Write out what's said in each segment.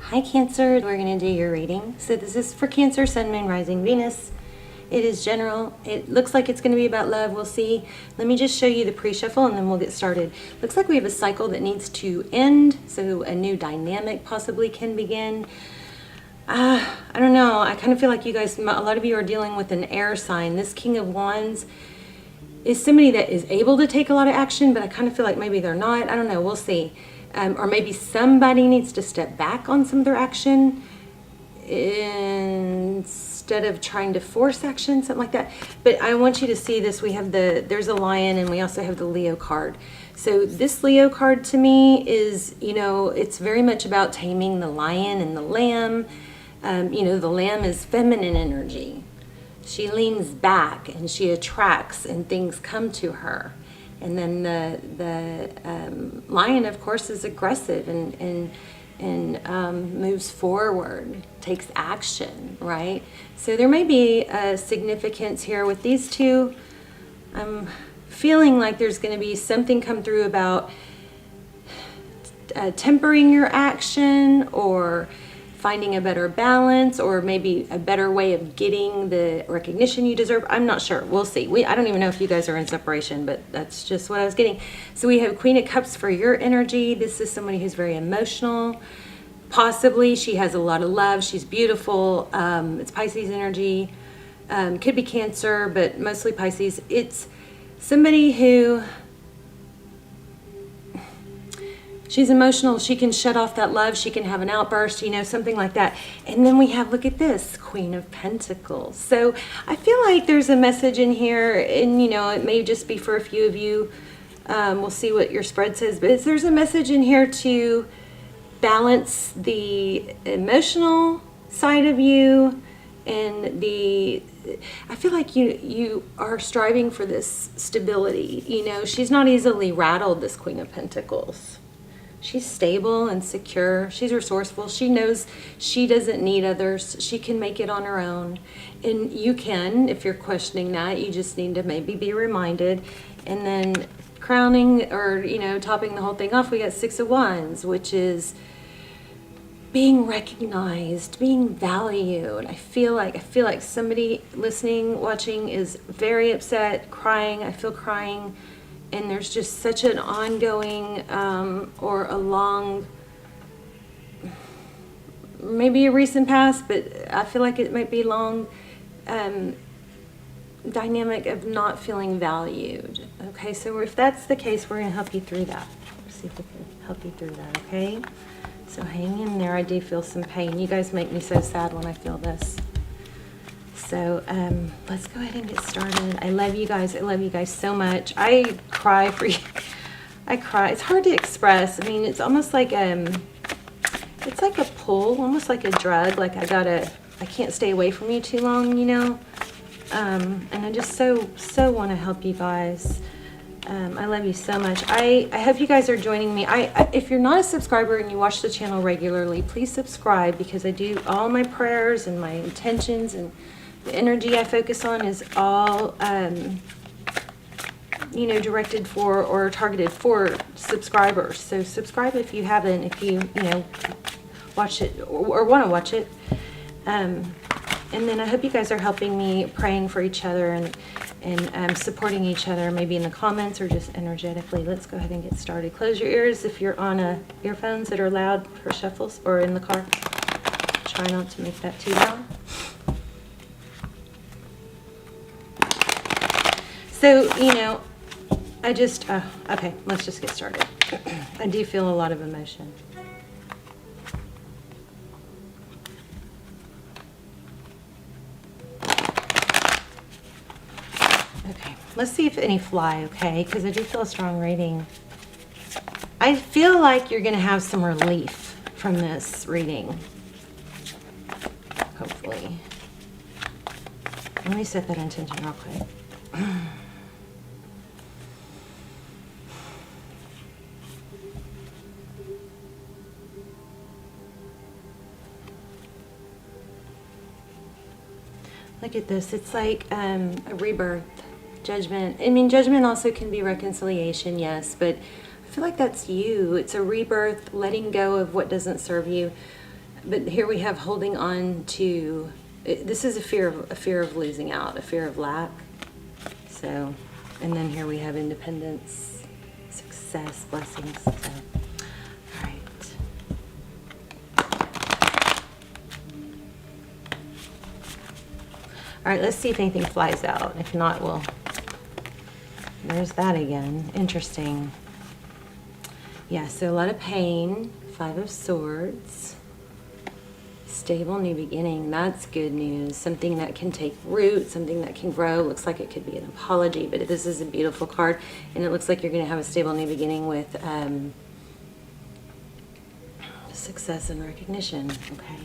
Hi Cancer, we're going to do your reading. So this is for Cancer, Sun, Moon, Rising, Venus. It is general. It looks like it's going to be about love. We'll see. Let me just show you the pre-shuffle and then we'll get started. Looks like we have a cycle that needs to end, so a new dynamic possibly can begin. I don't know. I kind of feel like you guys, a lot of you are dealing with an air sign. This King of Wands is somebody that is able to take a lot of action, but I kind of feel like maybe they're not. I don't know. We'll see. Or maybe somebody needs to step back on some of their action instead of trying to force action, something like that. But I want you to see this. We have there's a lion and we also have the Leo card. So this Leo card to me is, it's very much about taming the lion and the lamb. The lamb is feminine energy. She leans back and she attracts and things come to her. And then the lion, of course, is aggressive and moves forward, takes action, right? So there may be a significance here with these two. I'm feeling like there's going to be something come through about tempering your action or finding a better balance or maybe a better way of getting the recognition you deserve. I'm not sure. We'll see. I don't even know if you guys are in separation, but that's just what I was getting. So we have Queen of Cups for your energy. This is somebody who's very emotional. Possibly she has a lot of love. She's beautiful. It's Pisces energy. Could be Cancer, but mostly Pisces. It's somebody who... she's emotional. She can shut off that love. She can have an outburst, something like that. And then we have, look at this, Queen of Pentacles. So I feel like there's a message in here, and, it may just be for a few of you. We'll see what your spread says. But there's a message in here to balance the emotional side of you and I feel like you are striving for this stability. She's not easily rattled, this Queen of Pentacles. She's stable and secure. She's resourceful. She knows she doesn't need others. She can make it on her own. And you can, if you're questioning that, you just need to maybe be reminded. And then crowning or, topping the whole thing off, we got Six of Wands, which is being recognized, being valued. I feel like somebody listening, watching is very upset, crying. I feel crying. And there's just such an ongoing or a long, maybe a recent past, but I feel like it might be long, dynamic of not feeling valued. Okay, so if that's the case, we're going to help you through that. Let's see if we can help you through that, okay? So hang in there. I do feel some pain. You guys make me so sad when I feel this. So let's go ahead and get started. I love you guys. I love you guys so much. I cry for you. I cry. It's hard to express. I mean, it's almost like it's like a pull, almost like a drug. Like I can't stay away from you too long, And I just so want to help you guys. I love you so much. I hope you guys are joining me. If you're not a subscriber and you watch the channel regularly, please subscribe, because I do all my prayers and my intentions and the energy I focus on is all, directed for or targeted for subscribers. So subscribe if you haven't, if you, watch it or want to watch it. And then I hope you guys are helping me, praying for each other and supporting each other, maybe in the comments or just energetically. Let's go ahead and get started. Close your ears if you're on earphones that are loud for shuffles or in the car. Try not to make that too loud. So, I just, okay, let's just get started. I do feel a lot of emotion. Okay, let's see if any fly, okay? Because I do feel a strong reading. I feel like you're going to have some relief from this reading. Hopefully. Let me set that intention real quick. Look at this. It's like a rebirth, judgment. I mean, judgment also can be reconciliation, yes, but I feel like that's you. It's a rebirth, letting go of what doesn't serve you. But here we have holding on to, this is a fear of losing out, a fear of lack. So, and then here we have independence, success, blessings. So, all right. All right, let's see if anything flies out. If not, we'll, there's that again. Interesting. Yeah, so a lot of pain. 5 of Swords. Stable new beginning. That's good news. Something that can take root, something that can grow. Looks like it could be an apology, but this is a beautiful card, and it looks like you're going to have a stable new beginning with success and recognition. Okay.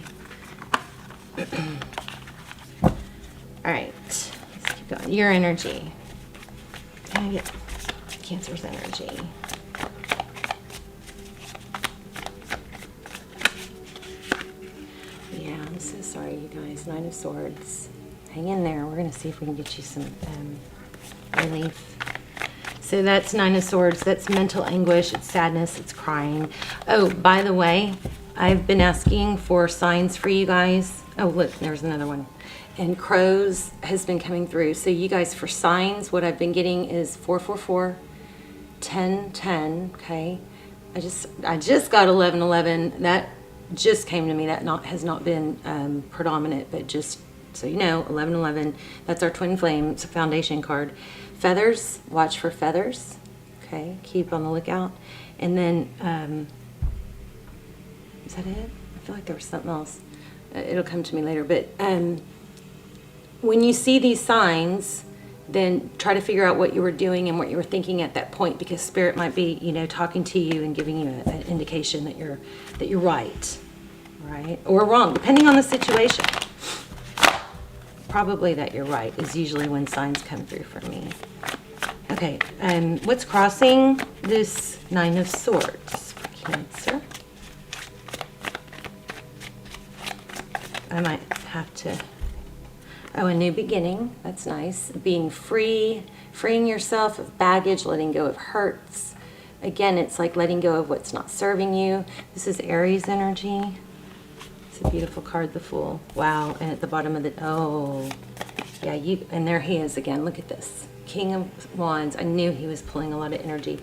All right. Let's keep going. Your energy. Can I get Cancer's energy? I'm so sorry, you guys. 9 of Swords. Hang in there. We're going to see if we can get you some relief. So that's 9 of Swords. That's mental anguish. It's sadness. It's crying. Oh, by the way, I've been asking for signs for you guys. Oh, look, there's another one. And crows has been coming through. So you guys, for signs, what I've been getting is 444, 1010. Okay. I just got 1111. That just came to me. That has not been predominant, but just so you know, 1111. That's our twin flame. It's a foundation card. Feathers. Watch for feathers. Okay, keep on the lookout. And then is that it? I feel like there was something else. It'll come to me later. But when you see these signs, then try to figure out what you were doing and what you were thinking at that point, because Spirit might be, talking to you and giving you an indication that you're right, or wrong, depending on the situation. Probably that you're right is usually when signs come through for me. Okay, what's crossing this 9 of Swords for Cancer? I might have to. Oh, a new beginning. That's nice. Being free, freeing yourself of baggage, letting go of hurts. Again, it's like letting go of what's not serving you. This is Aries energy. It's a beautiful card, the Fool. Wow. And at the bottom of the, oh, yeah, and there he is again. Look at this. King of Wands. I knew he was pulling a lot of energy.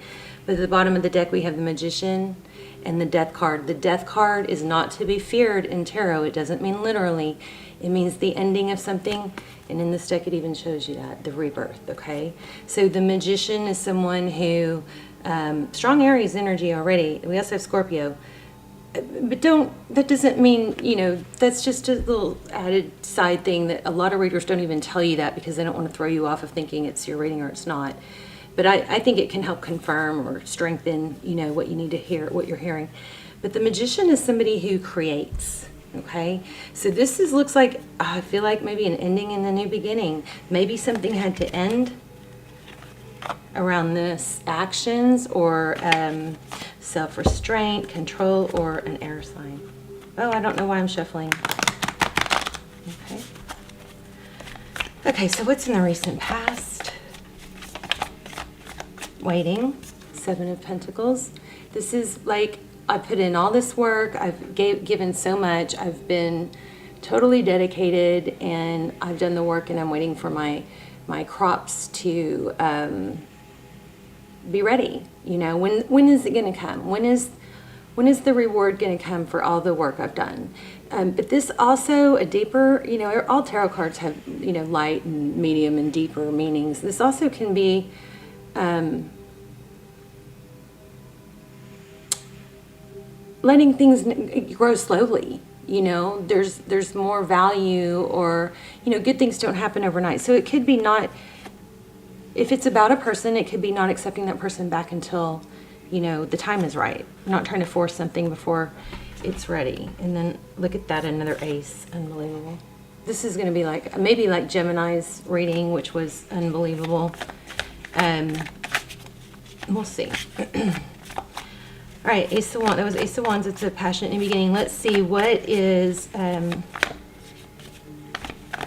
But at the bottom of the deck, we have the Magician and the Death card. The Death card is not to be feared in tarot. It doesn't mean literally. It means the ending of something, and in this deck it even shows you that, the rebirth, okay? So the Magician is someone who, strong Aries energy already. We also have Scorpio. But that doesn't mean, that's just a little added side thing that a lot of readers don't even tell you that because they don't want to throw you off of thinking it's your reading or it's not. But I think it can help confirm or strengthen, what you need to hear, what you're hearing. But the Magician is somebody who creates. Okay, so this looks like, I feel like maybe an ending and a new beginning. Maybe something had to end around this, actions or self-restraint, control, or an air sign. Oh, I don't know why I'm shuffling. Okay. Okay, so what's in the recent past? Waiting, 7 of Pentacles. This is like, I put in all this work, I've given so much, I've been totally dedicated, and I've done the work, and I'm waiting for my crops to be ready. When is it going to come? When is the reward going to come for all the work I've done? But this also, a deeper, all tarot cards have, light and medium and deeper meanings. This also can be letting things grow slowly. There's more value, or good things don't happen overnight. So it could be not, if it's about a person, it could be not accepting that person back until the time is right. I'm not trying to force something before it's ready. And then look at that, another ace. Unbelievable. This is going to be like maybe like Gemini's reading, which was unbelievable. We'll see. All right, Ace of Wands. That was Ace of Wands. It's a passionate new beginning. Let's see, what is,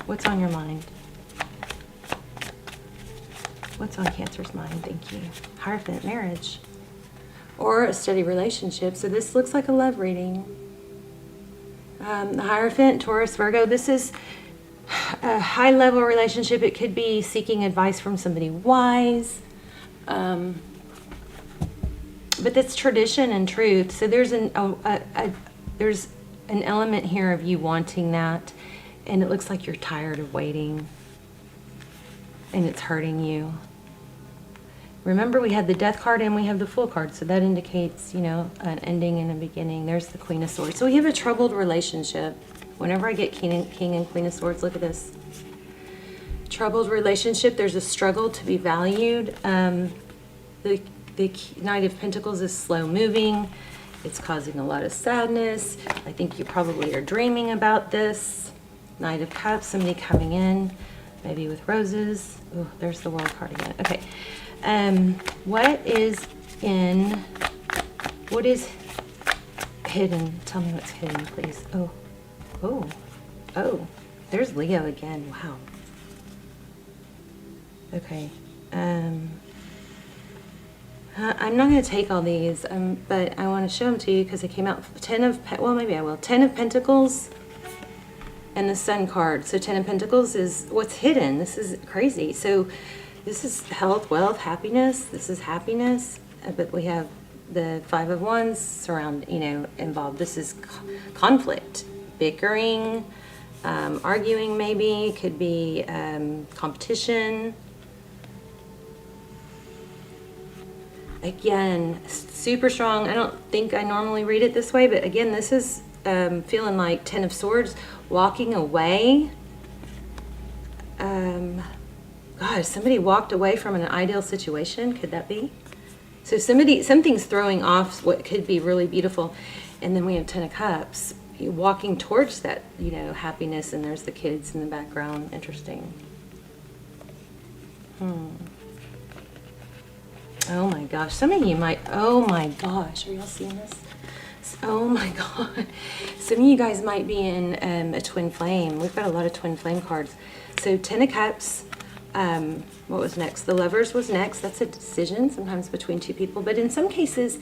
what's on your mind? What's on Cancer's mind? Thank you. Hierophant, marriage. Or a steady relationship. So this looks like a love reading. The Hierophant, Taurus, Virgo. This is a high-level relationship. It could be seeking advice from somebody wise. But that's tradition and truth. So there's there's an element here of you wanting that. And it looks like you're tired of waiting. And it's hurting you. Remember, we had the Death card and we have the Fool card. So that indicates, you know, an ending and a beginning. There's the Queen of Swords. So we have a troubled relationship. Whenever I get King and Queen of Swords, look at this. Troubled relationship. There's a struggle to be valued. The Knight of Pentacles is slow moving. It's causing a lot of sadness. I think you probably are dreaming about this. Knight of Cups, somebody coming in, maybe with roses. Oh, there's the World card again. Okay. What is hidden? Tell me what's hidden, please. Oh, there's Leo again. Wow. Okay. I'm not going to take all these, but I want to show them to you because they came out. 10 of Pentacles and the Sun card. So 10 of Pentacles is what's hidden. This is crazy. So this is health, wealth, happiness. This is happiness. But we have the 5 of Wands involved. This is conflict, bickering, arguing maybe. Could be competition. Again, super strong. I don't think I normally read it this way, but again, this is feeling like 10 of Swords, walking away. God, somebody walked away from an ideal situation. Could that be? So something's throwing off what could be really beautiful. And then we have 10 of Cups, walking towards that, happiness, and there's the kids in the background. Interesting. Oh my gosh, some of you might, oh my gosh, are y'all seeing this? Oh my God. Some of you guys might be in a twin flame. We've got a lot of twin flame cards. So 10 of Cups, what was next? The Lovers was next. That's a decision, sometimes between two people. But in some cases,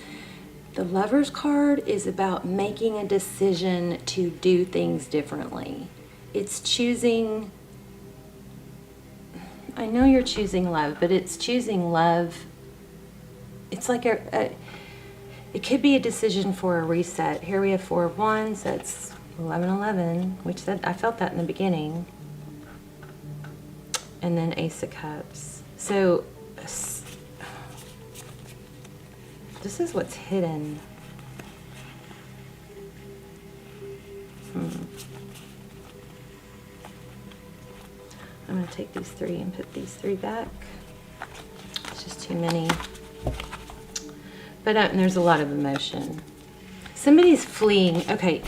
the Lovers card is about making a decision to do things differently. It's choosing, I know you're choosing love, but it's choosing love. It's like it could be a decision for a reset. Here we have 4 of Wands. That's 11, which I felt that in the beginning. And then Ace of Cups. So this is what's hidden. I'm going to take these 3 and put these 3 back. It's just too many. But there's a lot of emotion. Somebody's fleeing. Okay,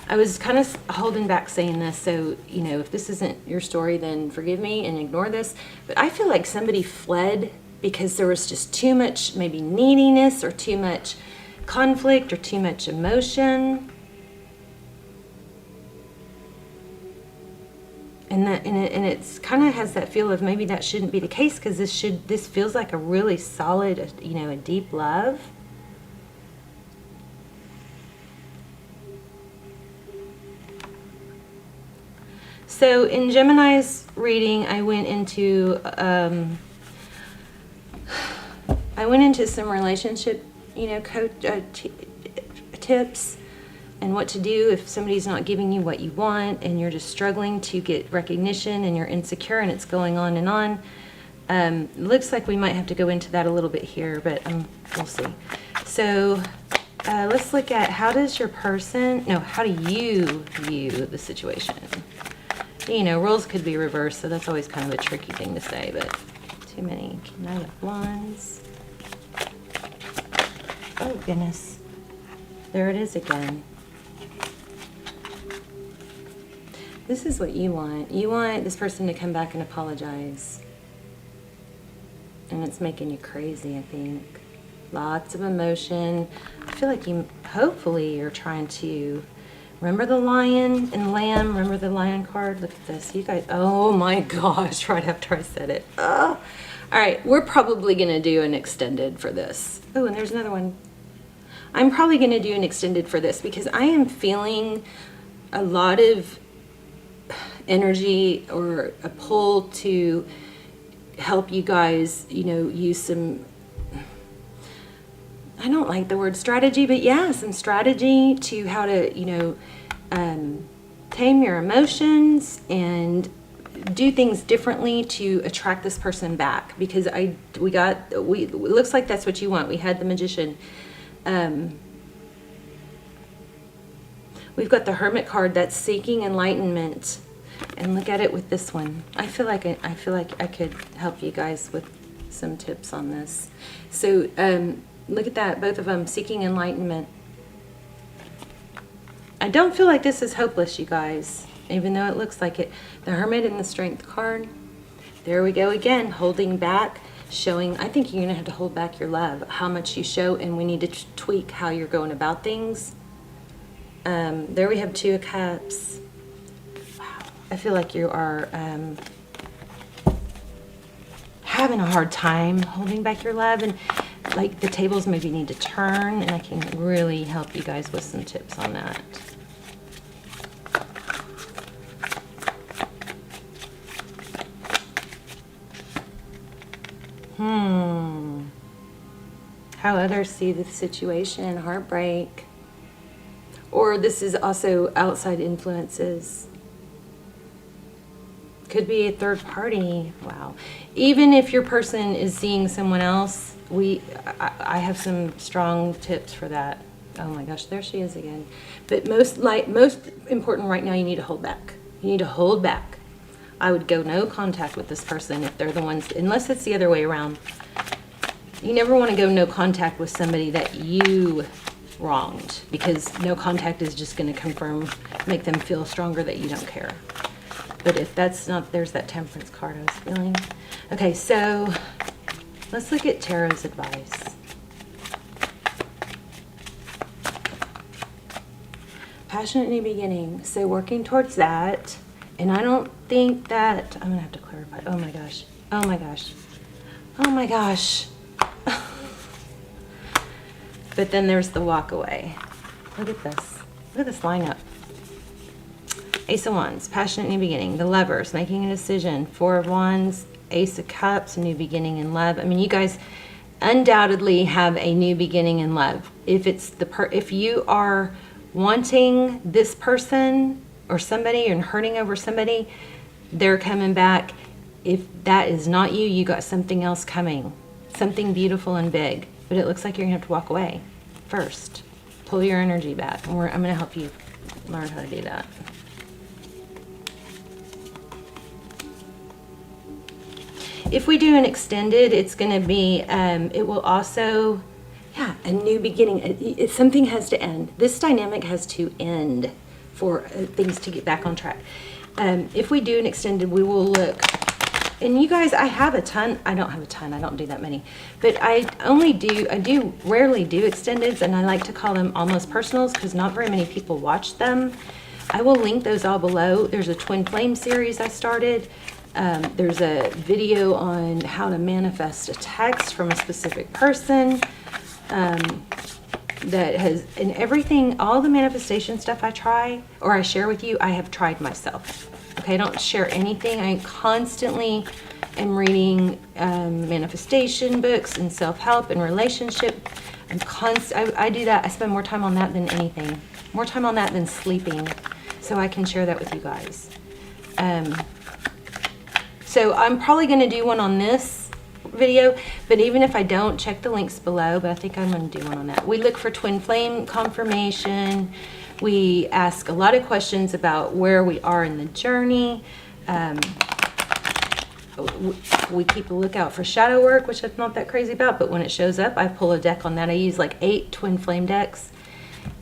I was kind of holding back saying this, so, if this isn't your story, then forgive me and ignore this. But I feel like somebody fled because there was just too much maybe neediness or too much conflict or too much emotion. And it's kind of has that feel of maybe that shouldn't be the case because this feels like a really solid, a deep love. So in Gemini's reading, I went into some relationship, tips and what to do if somebody's not giving you what you want and you're just struggling to get recognition and you're insecure and it's going on and on. Looks like we might have to go into that a little bit here, but we'll see. So let's look at how do you view the situation? Roles could be reversed, so that's always kind of a tricky thing to say, but too many. Knight of Wands. Oh, goodness. There it is again. This is what you want. You want this person to come back and apologize. And it's making you crazy, I think. Lots of emotion. I feel like hopefully you're trying to remember the lion and lamb. Remember the lion card? Look at this. You guys, oh my gosh, right after I said it. Oh. All right, we're probably going to do an extended for this. Oh, and there's another one. I'm probably going to do an extended for this because I am feeling a lot of energy or a pull to help you guys, you know, use some, I don't like the word strategy, but yeah, some strategy to how to, you know, tame your emotions and do things differently to attract this person back, because it looks like that's what you want. We had the Magician. We've got the Hermit card that's seeking enlightenment, and look at it with this one. I feel like I could help you guys with some tips on this. So look at that, both of them seeking enlightenment. I don't feel like this is hopeless, you guys, even though it looks like it. The Hermit and the Strength card. There we go again, holding back, showing. I think you're going to have to hold back your love, how much you show, and we need to tweak how you're going about things. There we have Two of Cups. Wow. I feel like you are having a hard time holding back your love, and like the tables maybe need to turn, and I can really help you guys with some tips on that. How others see the situation, heartbreak. Or this is also outside influences. Could be a third party. Wow. Even if your person is seeing someone else, I have some strong tips for that. Oh my gosh, there she is again. But most important right now, you need to hold back. You need to hold back. I would go no contact with this person if they're the ones, unless it's the other way around. You never want to go no contact with somebody that you wronged, because no contact is just going to make them feel stronger that you don't care. But if that's not, there's that Temperance card I was feeling. Okay, so let's look at Tarot's advice. Passionate new beginning. So working towards that. And I don't think that, I'm going to have to clarify. Oh my gosh. Oh my gosh. Oh my gosh. But then there's the walk away. Look at this. Look at this lineup. Ace of Wands, passionate new beginning. The Lovers, making a decision. Four of Wands, Ace of Cups, new beginning in love. I mean, you guys undoubtedly have a new beginning in love. If it's if you are wanting this person or somebody and hurting over somebody, they're coming back. If that is not you, you got something else coming. Something beautiful and big. But it looks like you're going to have to walk away first. Pull your energy back. And I'm going to help you learn how to do that. If we do an extended, it's going to be, it will also, yeah, a new beginning. Something has to end. This dynamic has to end for things to get back on track. If we do an extended, we will look. And you guys, I have a ton. I don't have a ton. I don't do that many. But I do rarely do extendeds, and I like to call them almost personals because not very many people watch them. I will link those all below. There's a Twin Flame series I started. There's a video on how to manifest a text from a specific person that has, and everything, all the manifestation stuff I try or I share with you, I have tried myself. Okay, I don't share anything. I constantly am reading manifestation books and self-help and relationship. I do that. I spend more time on that than anything. More time on that than sleeping. So I can share that with you guys. So I'm probably going to do one on this video, but even if I don't, check the links below, but I think I'm going to do one on that. We look for twin flame confirmation. We ask a lot of questions about where we are in the journey. We keep a lookout for shadow work, which I'm not that crazy about, but when it shows up, I pull a deck on that. I use like 8 twin flame decks.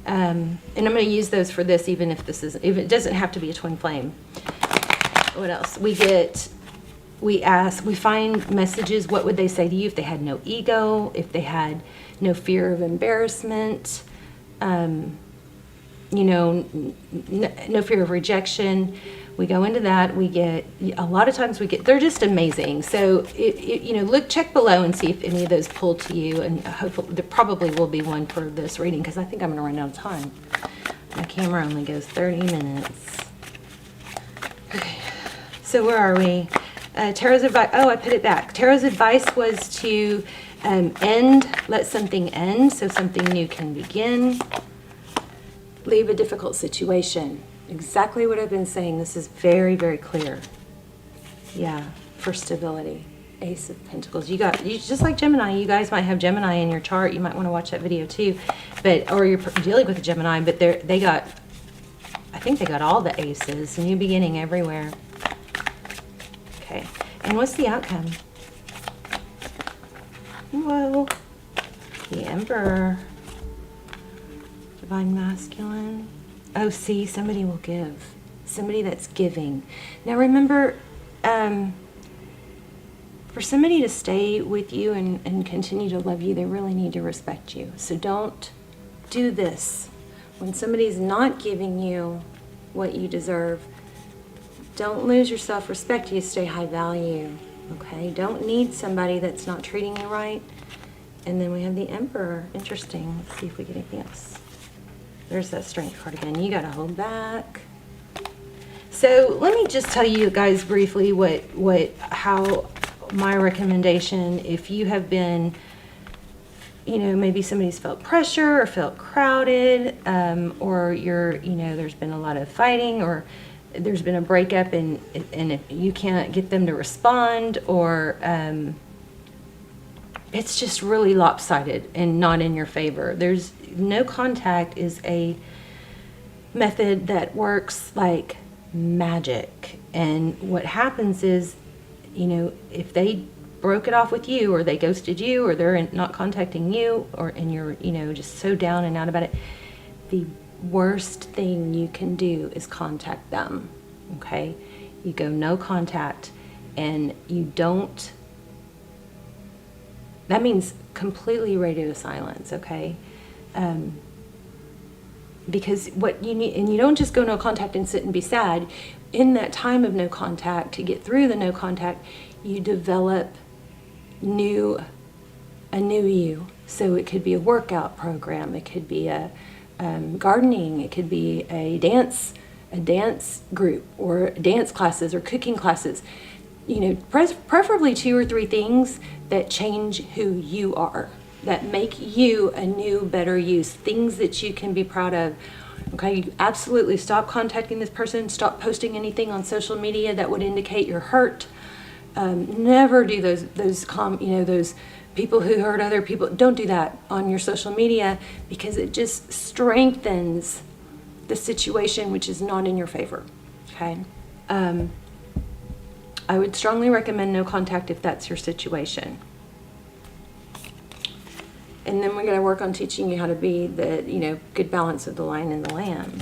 And I'm going to use those for this, even if it doesn't have to be a twin flame. What else? We find messages. What would they say to you if they had no ego, if they had no fear of embarrassment, no fear of rejection. We go into that. We get, a lot of times they're just amazing. So, check below and see if any of those pull to you. And hopefully there probably will be one for this reading because I think I'm going to run out of time. My camera only goes 30 minutes. Okay, so where are we? Tarot's advice, oh, I put it back. Tarot's advice was to let something end so something new can begin. Leave a difficult situation. Exactly what I've been saying. This is very, very clear. Yeah, for stability. Ace of Pentacles. You just like Gemini. You guys might have Gemini in your chart. You might want to watch that video too, or you're dealing with a Gemini. But I think they got all the aces. New beginning everywhere. Okay, and what's the outcome? Whoa, the Emperor. Divine Masculine. Oh, see, somebody will give. Somebody that's giving. Now remember, for somebody to stay with you and continue to love you, they really need to respect you. So don't do this. When somebody's not giving you what you deserve, don't lose your self-respect. You stay high value, okay? Don't need somebody that's not treating you right. And then we have the Emperor. Interesting. Let's see if we get anything else. There's that Strength card again. You got to hold back. So let me just tell you guys briefly how my recommendation, if you have been, maybe somebody's felt pressure or felt crowded, or there's been a lot of fighting, or there's been a breakup and if you can't get them to respond, or it's just really lopsided and not in your favor. There's no contact is a method that works like magic. And what happens is, if they broke it off with you, or they ghosted you, or they're not contacting you, and you're, just so down and out about it, the worst thing you can do is contact them, okay? You go no contact, and you don't, that means completely radio silence, okay? Because what you need, and you don't just go no contact and sit and be sad. In that time of no contact, to get through the no contact, you develop a new you. So it could be a workout program, it could be a gardening, it could be a dance group, or dance classes, or cooking classes. Preferably 2 or 3 things that change who you are, that make you a new, better you, things that you can be proud of. Okay, you absolutely stop contacting this person, stop posting anything on social media that would indicate you're hurt. Never do those people who hurt other people. Don't do that on your social media, because it just strengthens the situation, which is not in your favor. Okay, I would strongly recommend no contact if that's your situation. And then we're going to work on teaching you how to be the, good balance of the lion and the lamb.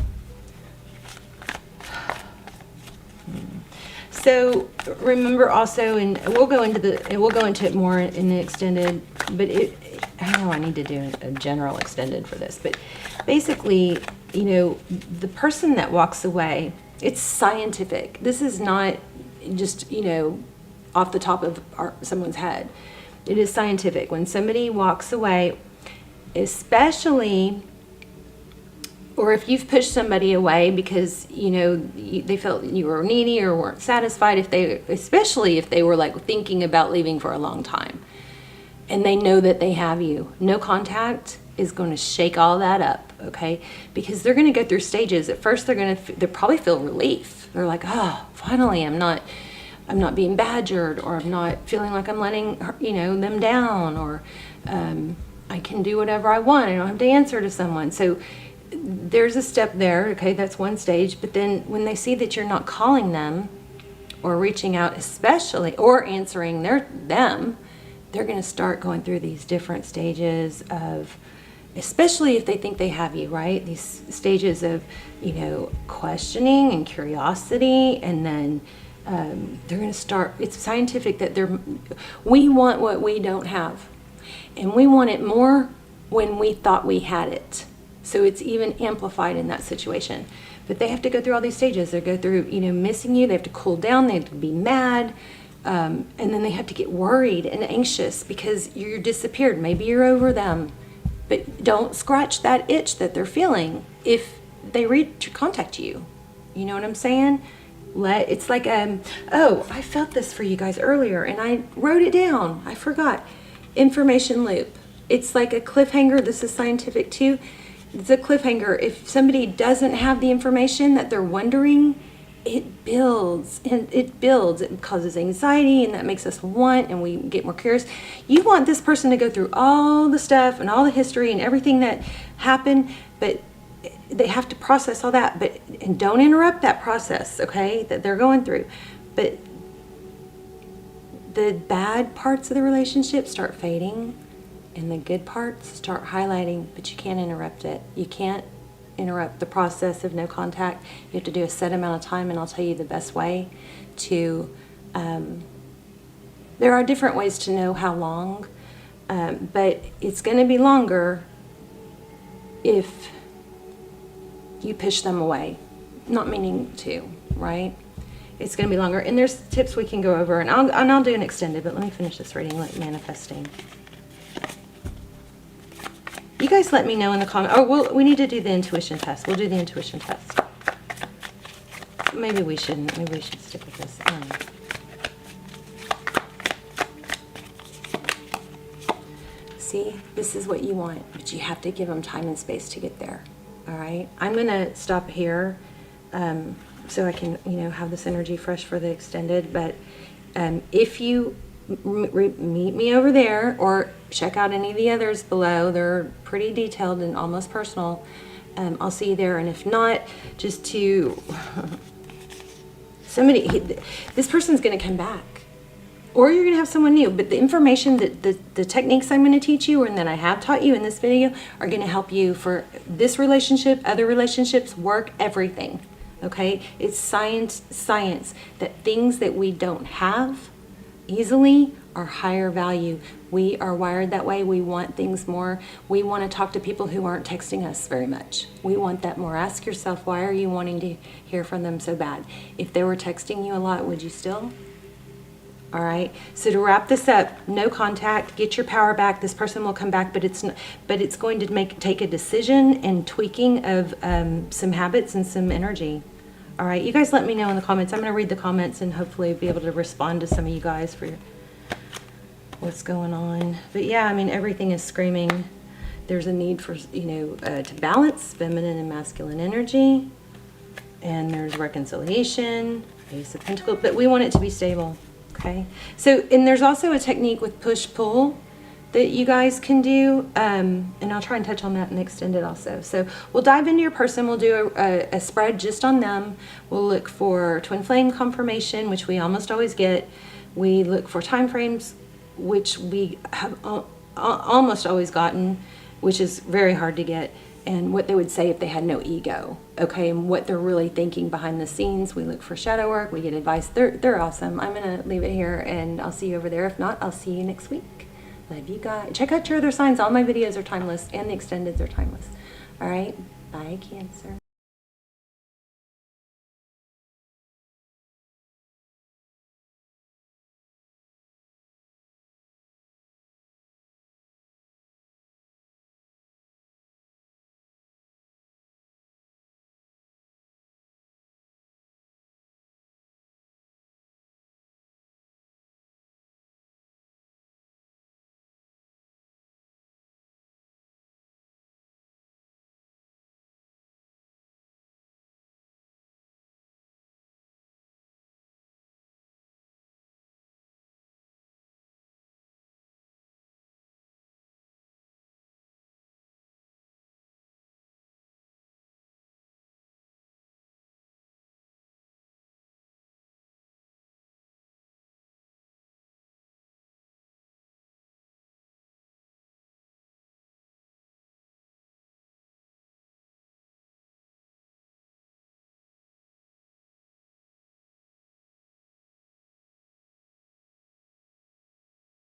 So remember also, and we'll go into it more in the extended, but I know I need to do a general extended for this, but basically, the person that walks away, it's scientific. This is not just, off the top of someone's head. It is scientific. When somebody walks away, especially, or if you've pushed somebody away because, they felt you were needy or weren't satisfied, especially if they were like thinking about leaving for a long time, and they know that they have you, no contact is going to shake all that up, okay? Because they're going to go through stages. At first, they'll probably feel relief. They're like, oh, finally, I'm not being badgered, or I'm not feeling like I'm letting them down, or I can do whatever I want. I don't have to answer to someone. So there's a step there, okay? That's one stage. But then when they see that you're not calling them or reaching out, especially, or answering them, they're going to start going through these different stages of, especially if they think they have you, right? These stages of, questioning and curiosity, and then they're going to start, it's scientific that we want what we don't have, and we want it more when we thought we had it. So it's even amplified in that situation. But they have to go through all these stages. They go through, missing you. They have to cool down. They have to be mad. And then they have to get worried and anxious because you're disappeared. Maybe you're over them. But don't scratch that itch that they're feeling if they contact you. You know what I'm saying? It's like, oh, I felt this for you guys earlier and I wrote it down. I forgot. Information loop. It's like a cliffhanger. This is scientific too. It's a cliffhanger. If somebody doesn't have the information that they're wondering, it builds and it builds. It causes anxiety, and that makes us want, and we get more curious. You want this person to go through all the stuff and all the history and everything that happened, but they have to process all that. And don't interrupt that process, okay, that they're going through. But the bad parts of the relationship start fading, and the good parts start highlighting, but you can't interrupt it. You can't interrupt the process of no contact. You have to do a set amount of time, and I'll tell you the best way to, there are different ways to know how long, but it's going to be longer if you push them away, not meaning to, right? It's going to be longer, and there's tips we can go over, and I'll do an extended, but let me finish this reading, like manifesting. You guys let me know in the comments. Oh, we need to do the intuition test. We'll do the intuition test. Maybe we shouldn't. Maybe we should stick with this. See, this is what you want, but you have to give them time and space to get there. All right? I'm going to stop here so I can, have this energy fresh for the extended. But if you meet me over there or check out any of the others below, they're pretty detailed and almost personal. I'll see you there. And if not, just to this person's going to come back, or you're going to have someone new. But the information that the techniques I'm going to teach you and that I have taught you in this video are going to help you for this relationship, other relationships, work, everything. Okay? It's science that things that we don't have easily are higher value. We are wired that way. We want things more. We want to talk to people who aren't texting us very much. We want that more. Ask yourself, why are you wanting to hear from them so bad? If they were texting you a lot, would you still? All right. So to wrap this up, no contact, get your power back. This person will come back, but it's going to take a decision and tweaking of some habits and some energy. All right, you guys let me know in the comments. I'm going to read the comments and hopefully be able to respond to some of you guys for what's going on. But yeah, I mean, everything is screaming. There's a need for, to balance feminine and masculine energy. And there's reconciliation, Ace of Pentacles, but we want it to be stable, okay? So, and there's also a technique with push-pull that you guys can do, and I'll try and touch on that and extend it also. So we'll dive into your person. We'll do a spread just on them. We'll look for twin flame confirmation, which we almost always get. We look for time frames, which we have almost always gotten, which is very hard to get, and what they would say if they had no ego, okay, and what they're really thinking behind the scenes. We look for shadow work. We get advice. They're awesome. I'm going to leave it here, and I'll see you over there. If not, I'll see you next week. Love you guys. Check out your other signs. All my videos are timeless, and the extendeds are timeless. All right? Bye, Cancer.